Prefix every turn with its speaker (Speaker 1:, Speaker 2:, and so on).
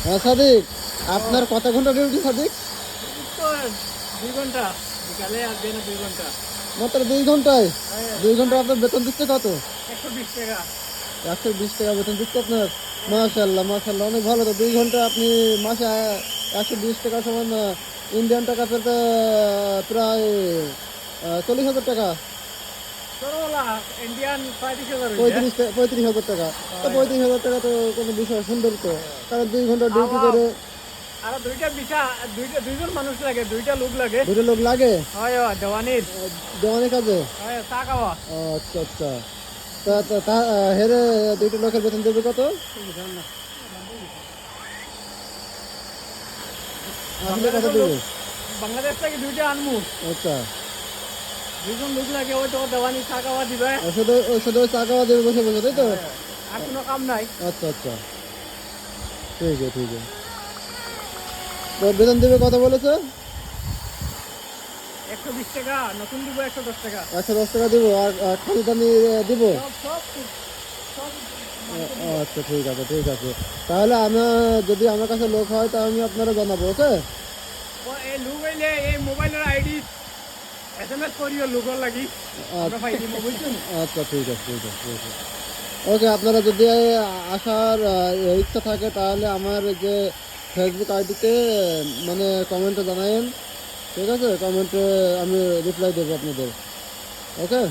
Speaker 1: হ্যাঁ সাদিক, আপনার কত ঘন্টা ডিউটি সাদিক?
Speaker 2: তো 2 ঘন্টা বিকালে আর দিনে 2 ঘন্টা।
Speaker 1: মাত্র 2 ঘন্টায়?
Speaker 2: হ্যাঁ,
Speaker 1: 2 ঘন্টা আপনার বেতন দিচ্ছে কত?
Speaker 2: 120 টাকা।
Speaker 1: 120 টাকা বেতন দিচ্ছে আপনার? মাশাল্লাহ মাশাল্লাহ, অনেক ভালো তো। 2 ঘন্টা আপনি মাসে 120 টাকা সমান ইন্ডিয়ান টাকা পেতে প্রায় 40,000 টাকা।
Speaker 2: ছোটবেলা ইন্ডিয়ান 35,000 হয়েছে।
Speaker 1: 35,000 টাকা। তো
Speaker 2: হয়, হয়।
Speaker 1: 35,000 টাকা তো কোনো বিষয়, সুন্দর তো। কারণ 2 ঘন্টা ডিউটি
Speaker 2: আবার
Speaker 1: করে
Speaker 2: আর দুইজন মানুষ লাগে, দুইটা লোক লাগে।
Speaker 1: দুটো লোক লাগে
Speaker 2: হয় হয়, দেওয়ানির।
Speaker 1: দেওয়ানি কাজে।
Speaker 2: হয়, চা খাওয়া।
Speaker 1: আচ্ছা আচ্ছা। হেরে দুইটা লোকের বেতন দেবে কত? আসলে কত
Speaker 2: বাংলাদেশের লোক,
Speaker 1: দেবে?
Speaker 2: বাংলাদেশ থেকে দুইটা আনমু।
Speaker 1: আচ্ছা।
Speaker 2: দুইজন লোক লাগে, ওই তো দেওয়ানি চা খাওয়া দিবে।
Speaker 1: শুধু ওই চা খাওয়া দেবে বসে বসে, তাই তো?
Speaker 2: হয়, হয়। আর কোনো কাম নাই।
Speaker 1: আচ্ছা আচ্ছা, ঠিক আছে ঠিক আছে। তো বেতন দেবে কত বলেছে?
Speaker 2: 120 টাকা, নতুন দিব 110 টাকা।
Speaker 1: 110 টাকা দিব, আর খালি দানি দিব?
Speaker 2: সব সব সব মালিকের দিব।
Speaker 1: আচ্ছা ঠিক আছে ঠিক আছে। তাহলে আমি, যদি আমার কাছে লোক হয় তা আমি আপনারা জানাবো, ওকে?
Speaker 2: এই লোক হইলে এই মোবাইলের আইডি SMS করিও লোকের লাগি। আমরা পাই দিব, বুঝছেন?
Speaker 1: আচ্ছা ঠিক আছে ঠিক আছে ঠিক আছে। ওকে, আপনারা যদি আসার ইচ্ছা থাকে তাহলে আমার যে ফেসবুক আইডিতে মানে কমেন্টে জানায়েন, ঠিক আছে? কমেন্টে আমি রিপ্লাই দেবো আপনাদের, ওকে?